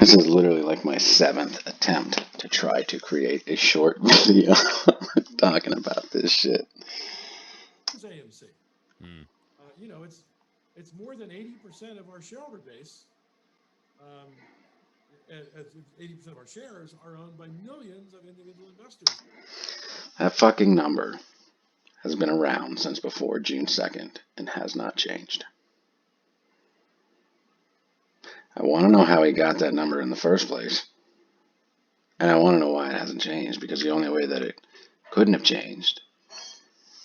This is literally like my 7th attempt to try to create a short video talking about this shit. AMC. You know, it's more than 80% of our shareholder base. 80% of our shares are owned by millions of individual investors. That fucking number has been around since before June 2nd and has not changed. I want to know how he got that number in the first place. And I want to know why it hasn't changed, because the only way that it couldn't have changed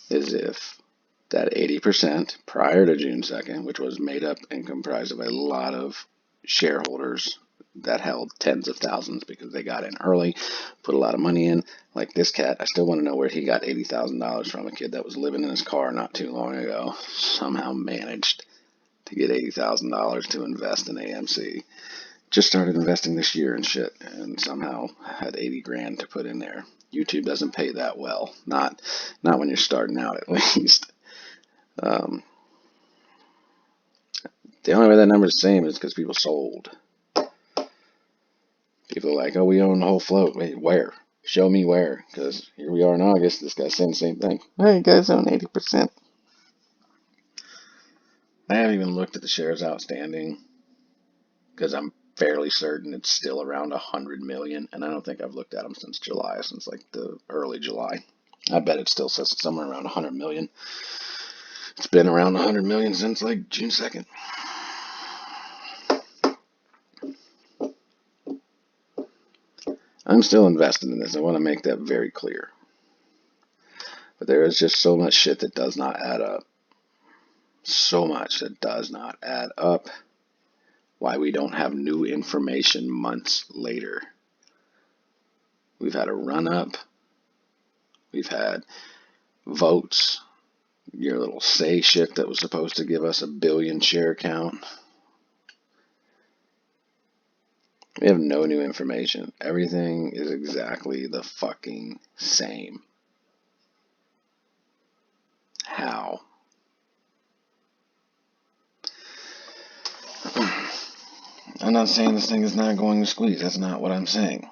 is if that 80% prior to June 2nd, which was made up and comprised of a lot of shareholders that held tens of thousands because they got in early, put a lot of money in. Like this cat, I still want to know where he got $80,000 from. A kid that was living in his car not too long ago somehow managed to get $80,000 to invest in AMC. Just started investing this year and shit, and somehow had 80 grand to put in there. YouTube doesn't pay that well. Not when you're starting out, at least. The only way that number is the same is because people sold. People are like, oh, we own the whole float. Wait, where? Show me where. Because here we are in August. This guy's saying the same thing. Hey, you guys own 80%. I haven't even looked at the shares outstanding because I'm fairly certain it's still around 100 million. And I don't think I've looked at them since July, since like the early July. I bet it still says somewhere around 100 million. It's been around 100 million since like June 2nd. I'm still invested in this. I want to make that very clear. But there is just so much shit that does not add up. So much that does not add up. Why we don't have new information months later. We've had a run up. We've had votes. Your little say shit that was supposed to give us a billion share count. We have no new information. Everything is exactly the fucking same. How? I'm not saying this thing is not going to squeeze. That's not what I'm saying.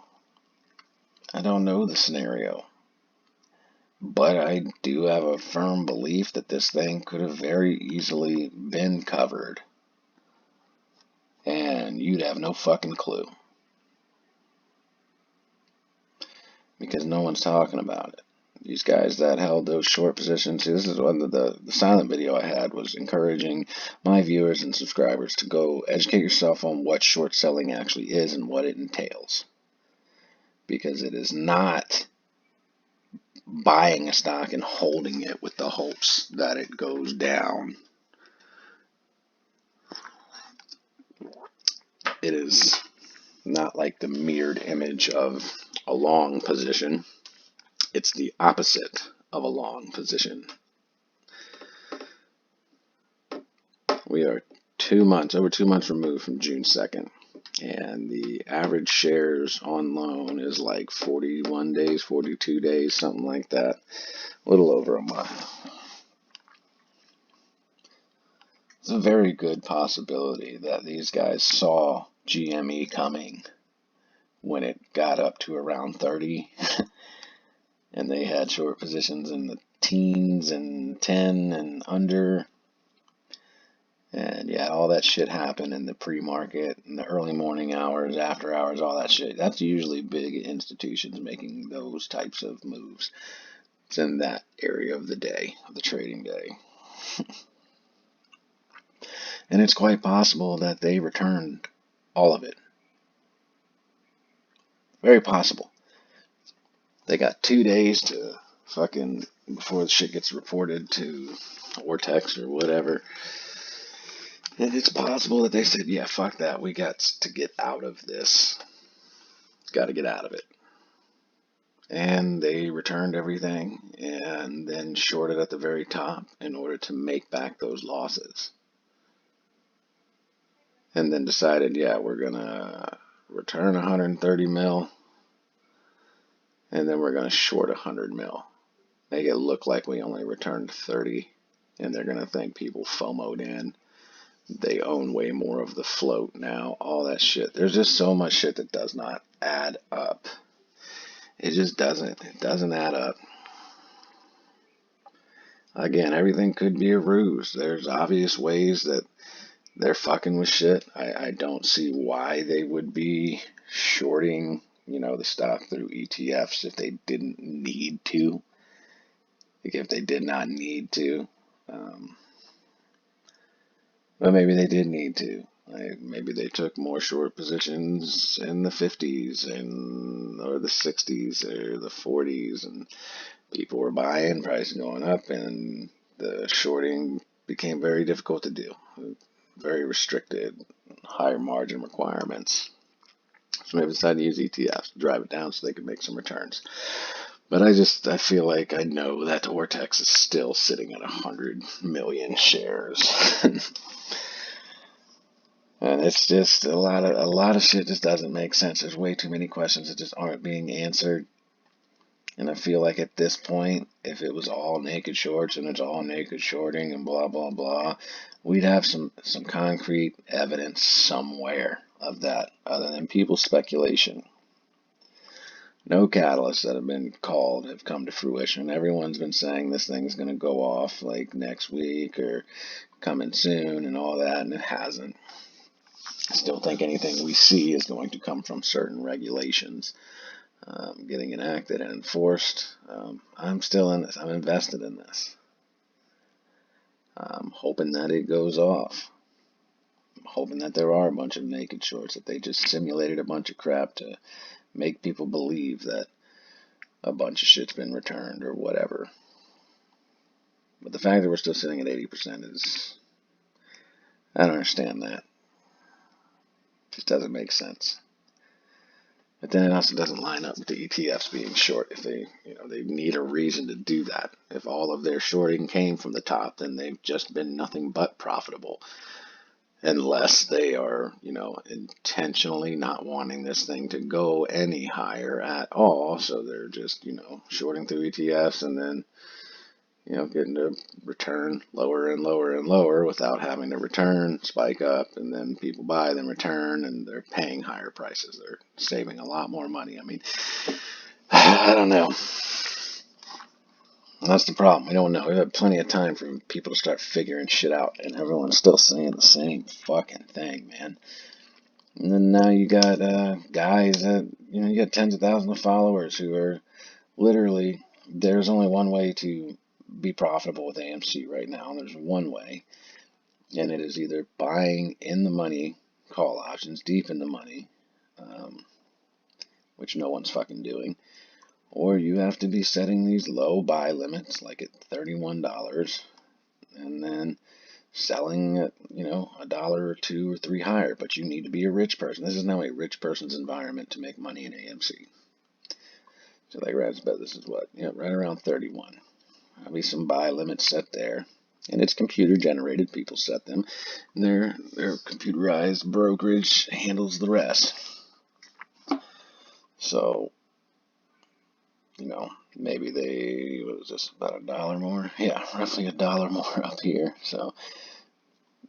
I don't know the scenario. But I do have a firm belief that this thing could have very easily been covered. And you'd have no fucking clue. Because no one's talking about it. These guys that held those short positions, see, this is one of the silent video I had was encouraging my viewers and subscribers to go educate yourself on what short selling actually is and what it entails. Because it is not buying a stock and holding it with the hopes that it goes down. It is not like the mirrored image of a long position. It's the opposite of a long position. We are over 2 months removed from June 2nd. And the average shares on loan is like 41 days, 42 days, something like that. A little over a month. It's a very good possibility that these guys saw GME coming when it got up to around 30. And they had short positions in the teens and 10 and under. And yeah, all that shit happened in the pre-market, in the early morning hours, after hours, all that shit. That's usually big institutions making those types of moves. It's in that area of the day, of the trading day. And it's quite possible that they returned all of it. Very possible. They got 2 days to fucking, before the shit gets reported to Vortex or whatever. And it's possible that they said, yeah, fuck that. We got to get out of this. Got to get out of it. And they returned everything and then shorted at the very top in order to make back those losses. And then decided, yeah, we're going to return 130 mil. And then we're going to short 100 mil. Make it look like we only returned 30. And they're going to think people FOMO'd in. they own way more of the float now, all that shit. There's just so much shit that does not add up. It just doesn't. It doesn't add up. Again, everything could be a ruse. There's obvious ways that they're fucking with shit. I don't see why they would be shorting, the stock through ETFs if they didn't need to. Like if they did not need to. But maybe they did need to. Like maybe they took more short positions in the 50s or the 60s or the 40s, and people were buying, prices going up, and the shorting became very difficult to do. Very restricted, higher margin requirements. So maybe decided to use ETFs to drive it down so they could make some returns. But I feel like I know that Vortex is still sitting at 100 million shares. And it's just a lot of shit just doesn't make sense. There's way too many questions that just aren't being answered. And I feel like at this point, if it was all naked shorts and it's all naked shorting and blah, blah, blah, we'd have some concrete evidence somewhere of that other than people's speculation. No catalysts that have been called have come to fruition. Everyone's been saying this thing's going to go off like next week or coming soon and all that, and it hasn't. I still think anything we see is going to come from certain regulations getting enacted and enforced. I'm still in this. I'm invested in this. I'm hoping that it goes off. I'm hoping that there are a bunch of naked shorts, that they just simulated a bunch of crap to make people believe that a bunch of shit's been returned or whatever. But the fact that we're still sitting at 80% is, I don't understand that. It just doesn't make sense. But then it also doesn't line up with the ETFs being short. If they need a reason to do that. If all of their shorting came from the top, then they've just been nothing but profitable. Unless they are, intentionally not wanting this thing to go any higher at all. So they're just, shorting through ETFs and then, getting to return lower and lower and lower without having to return, spike up, and then people buy, then return, and they're paying higher prices. They're saving a lot more money. I mean, I don't know. That's the problem. We don't know. We've had plenty of time for people to start figuring shit out, and everyone's still saying the same fucking thing, man. And then now you got guys that, you got tens of thousands of followers who are literally, there's only one way to be profitable with AMC right now. There's one way, and it is either buying in the money call options, deep in the money, which no one's fucking doing, or you have to be setting these low buy limits, like at $31, and then selling at, $1 or $2 or $3 higher, but you need to be a rich person. This is now a rich person's environment to make money in AMC. So like Rad's bet this is what? Right around 31. There'll be some buy limits set there. And it's computer generated. People set them. And their computerized brokerage handles the rest. So, maybe what was this, about $1 more? Yeah, roughly $1 more up here. So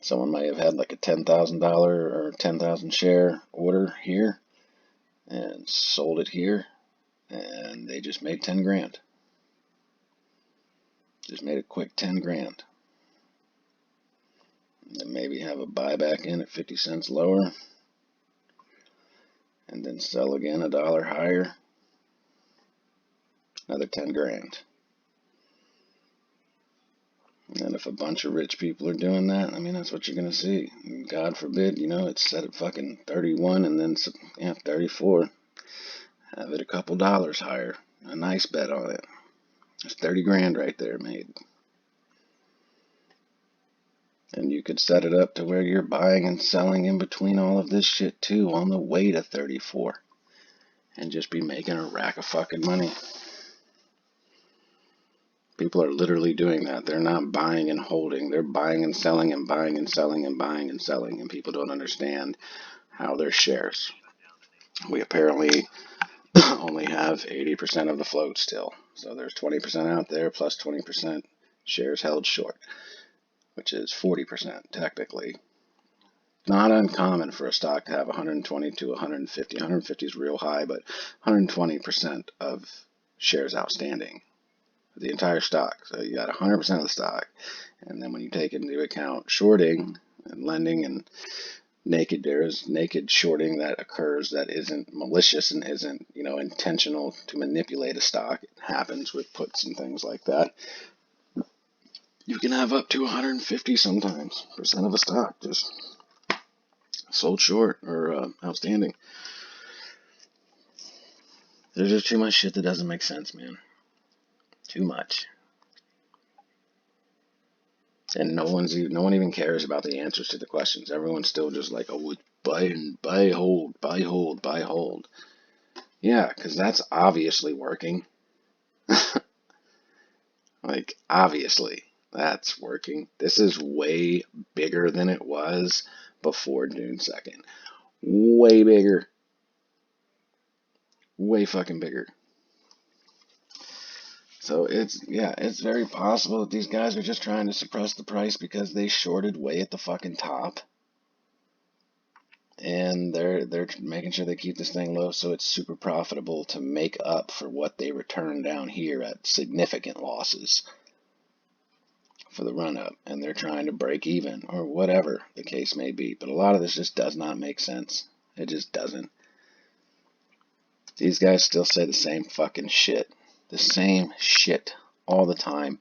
someone might have had like a $10,000 or 10,000 share order here and sold it here, and they just made 10 grand. Just made a quick 10 grand. And then maybe have a buyback in at 50 cents lower, and then sell again $1 higher. Another 10 grand. And if a bunch of rich people are doing that, I mean, that's what you're going to see. And God forbid, it's set at fucking 31 and then 34. Have it a couple dollars higher. A nice bet on it. There's 30 grand right there made. And you could set it up to where you're buying and selling in between all of this shit too on the way to 34. And just be making a rack of fucking money. People are literally doing that. They're not buying and holding. They're buying and selling and buying and selling and buying and selling. And people don't understand how their shares. We apparently only have 80% of the float still. So there's 20% out there plus 20% shares held short, which is 40% technically. not uncommon for a stock to have 120 to 150. 150 is real high, but 120% of shares outstanding, the entire stock. So you got 100% of the stock. And then when you take into account shorting and lending and there's naked shorting that occurs that isn't malicious and isn't, intentional to manipulate a stock. It happens with puts and things like that. You can have up to 150 sometimes percent of a stock just sold short or outstanding. There's just too much shit that doesn't make sense, man. Too much. And no one even cares about the answers to the questions. Everyone's still just like, oh, buy, hold, buy, hold, buy, hold. Yeah, because that's obviously working. Like, obviously, that's working. This is way bigger than it was before June 2nd. Way bigger. Way fucking bigger. So it's very possible that these guys are just trying to suppress the price because they shorted way at the fucking top. And they're making sure they keep this thing low so it's super profitable to make up for what they return down here at significant losses for the run up, and they're trying to break even or whatever the case may be. But a lot of this just does not make sense. It just doesn't. These guys still say the same fucking shit. The same shit all the time.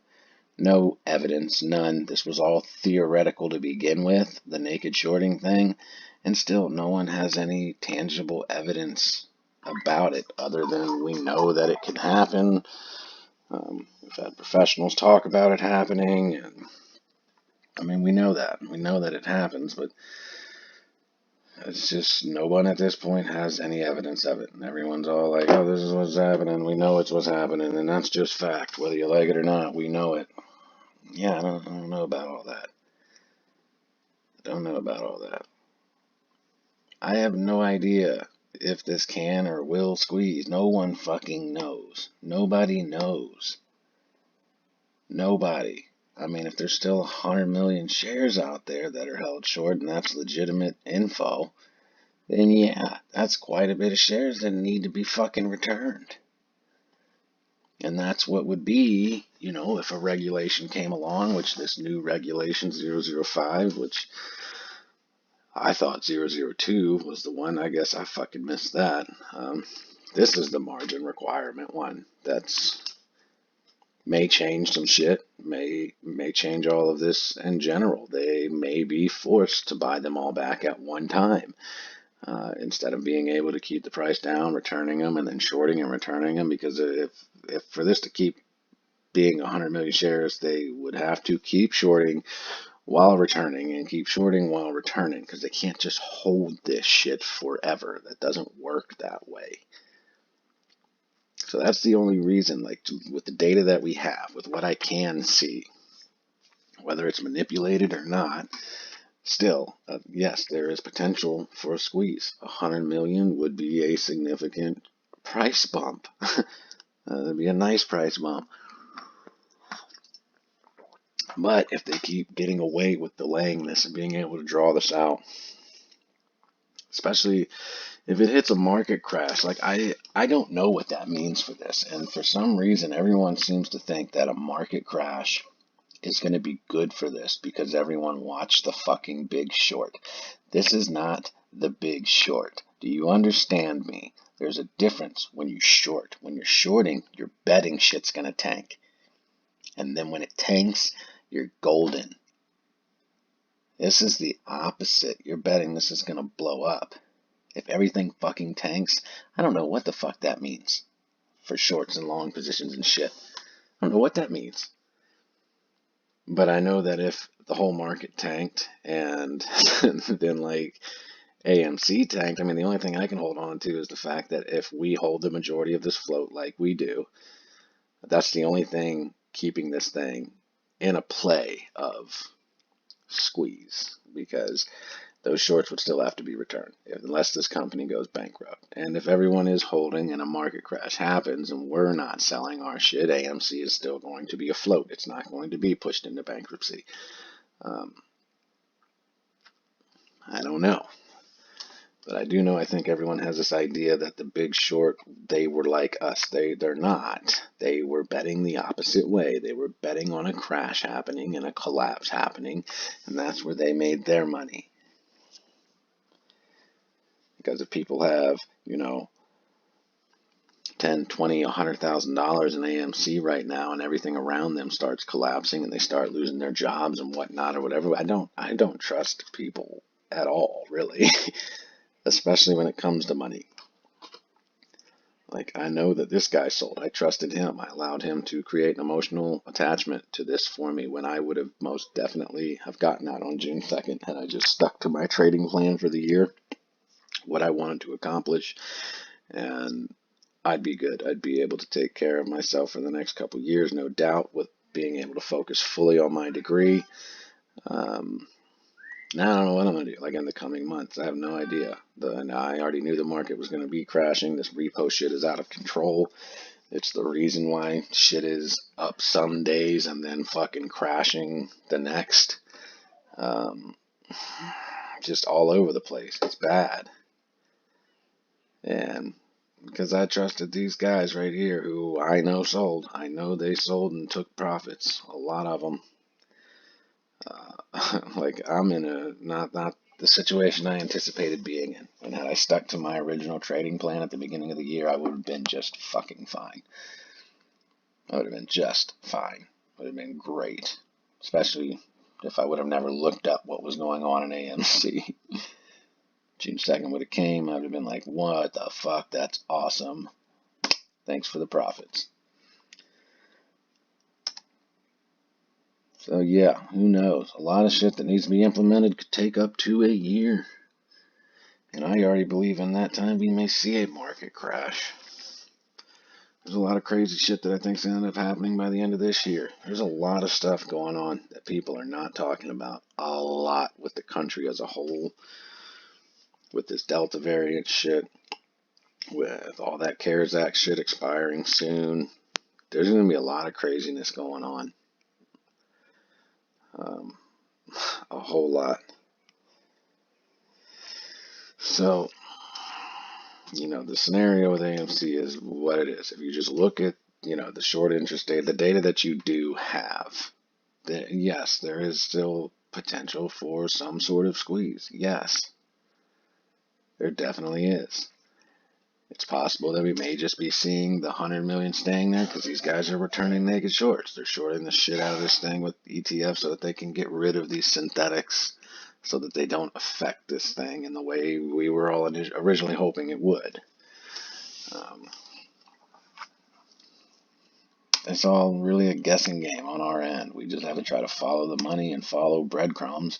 No evidence, none. This was all theoretical to begin with, the naked shorting thing, and still no one has any tangible evidence about it other than we know that it can happen. We've had professionals talk about it happening, and I mean, we know that. We know that it happens, but it's just no one at this point has any evidence of it. And everyone's all like, oh, this is what's happening. We know it's what's happening, and that's just fact. Whether you like it or not, we know it. Yeah, I don't know about all that. I don't know about all that. I have no idea if this can or will squeeze. No one fucking knows. Nobody knows. Nobody. I mean, if there's still 100 million shares out there that are held short and that's legitimate info, then yeah, that's quite a bit of shares that need to be fucking returned. And that's what would be, if a regulation came along, which this new regulation 005, which I thought 002 was the one. I guess I fucking missed that. This is the margin requirement one. That's may change some shit, may change all of this in general. They may be forced to buy them all back at one time. Instead of being able to keep the price down, returning them, and then shorting and returning them, because if for this to keep being 100 million shares, they would have to keep shorting while returning and keep shorting while returning, because they can't just hold this shit forever. That doesn't work that way. So that's the only reason, with the data that we have, with what I can see, whether it's manipulated or not, still, yes, there is potential for a squeeze. 100 million would be a significant price bump. It'd be a nice price bump. But if they keep getting away with delaying this and being able to draw this out, especially if it hits a market crash, I don't know what that means for this. And for some reason, everyone seems to think that a market crash is going to be good for this because everyone watched the fucking Big Short. This is not the Big Short. Do you understand me? There's a difference when you short. When you're shorting, you're betting shit's going to tank. And then when it tanks, you're golden. This is the opposite. You're betting this is going to blow up. If everything fucking tanks, I don't know what the fuck that means for shorts and long positions and shit. I don't know what that means. But I know that if the whole market tanked and then AMC tanked, I mean, the only thing I can hold on to is the fact that if we hold the majority of this float like we do, that's the only thing keeping this thing in a play of squeeze, because those shorts would still have to be returned unless this company goes bankrupt. And if everyone is holding and a market crash happens and we're not selling our shit, AMC is still going to be afloat. It's not going to be pushed into bankruptcy. I don't know. But I do know, I think everyone has this idea that the Big Short, they were like us. They're not. They were betting the opposite way. They were betting on a crash happening and a collapse happening, and that's where they made their money. Because if people have, 10, 20, $100,000 in AMC right now, and everything around them starts collapsing, and they start losing their jobs and whatnot or whatever, I don't trust people at all, really, especially when it comes to money. Like, I know that this guy sold. I trusted him. I allowed him to create an emotional attachment to this for me when I would have most definitely have gotten out on June 2nd had I just stuck to my trading plan for the year, what I wanted to accomplish, and I'd be good. I'd be able to take care of myself for the next couple of years, no doubt, with being able to focus fully on my degree. Now I don't know what I'm going to do, like in the coming months. I have no idea. I already knew the market was going to be crashing. This repo shit is out of control. It's the reason why shit is up some days and then fucking crashing the next. Just all over the place. It's bad. And because I trusted these guys right here who I know sold. I know they sold and took profits. A lot of them. Like, I'm in a not the situation I anticipated being in. And had I stuck to my original trading plan at the beginning of the year, I would have been just fucking fine. I would have been just fine. Would have been great. Especially if I would have never looked up what was going on in AMC. June 2nd would have came, I would have been like, what the fuck, that's awesome. Thanks for the profits. So yeah, who knows? A lot of shit that needs to be implemented could take up to a year. And I already believe in that time we may see a market crash. There's a lot of crazy shit that I think is going to end up happening by the end of this year. There's a lot of stuff going on that people are not talking about. A lot with the country as a whole. With this Delta variant shit. With all that CARES Act shit expiring soon. There's going to be a lot of craziness going on. A whole lot. So, the scenario with AMC is what it is. If you just look at, the short interest data, the data that you do have, then yes, there is still potential for some sort of squeeze. Yes, there definitely is. It's possible that we may just be seeing the 100 million staying there because these guys are returning naked shorts. They're shorting the shit out of this thing with ETFs so that they can get rid of these synthetics so that they don't affect this thing in the way we were all originally hoping it would. It's all really a guessing game on our end. We just have to try to follow the money and follow breadcrumbs.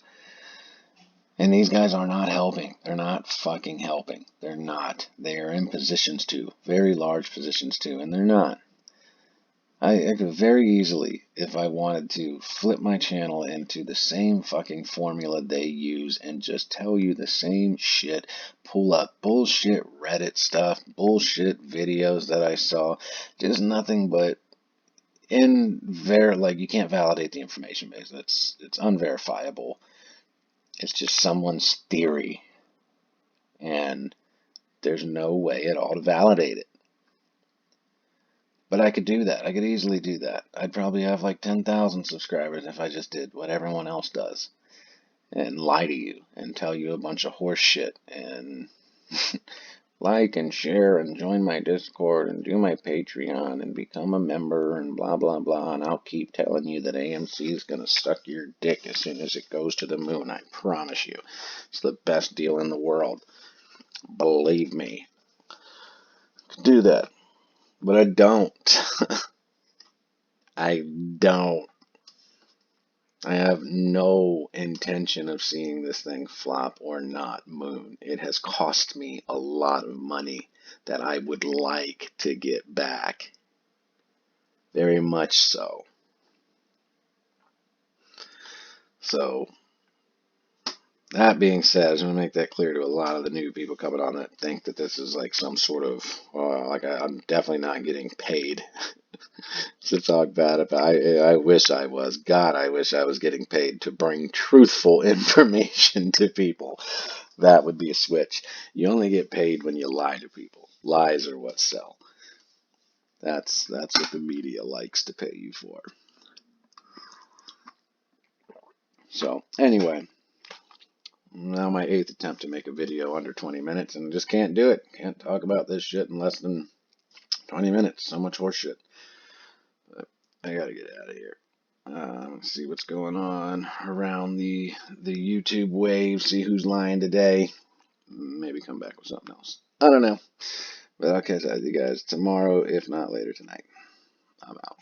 And these guys are not helping. They're not fucking helping. They're not. They are in positions to, very large positions to, and they're not. I could very easily, if I wanted to, flip my channel into the same fucking formula they use and just tell you the same shit, pull up bullshit Reddit stuff, bullshit videos that I saw, just nothing but like, you can't validate the information base. It's unverifiable. It's just someone's theory. And there's no way at all to validate it. But I could do that. I could easily do that. I'd probably have like 10,000 subscribers if I just did what everyone else does. And lie to you and tell you a bunch of horse shit. And like and share and join my Discord and do my Patreon and become a member and blah, blah, blah. And I'll keep telling you that AMC is going to suck your dick as soon as it goes to the moon. I promise you. It's the best deal in the world. Believe me. Do that. But I don't. I don't. I have no intention of seeing this thing flop or not moon. It has cost me a lot of money that I would like to get back. Very much so. So, that being said, I just want to make that clear to a lot of the new people coming on that think that this is like some sort of, I'm definitely not getting paid to talk bad about. I wish I was. God, I wish I was getting paid to bring truthful information to people. That would be a switch. You only get paid when you lie to people. Lies are what sell. That's what the media likes to pay you for. So anyway, now my 8th attempt to make a video under 20 minutes, and just can't do it. Can't talk about this shit in less than 20 minutes. So much horse shit. But I gotta get out of here. See what's going on around the YouTube wave. See who's lying today. Maybe come back with something else. I don't know. But I'll catch up with you guys tomorrow, if not later tonight. I'm out.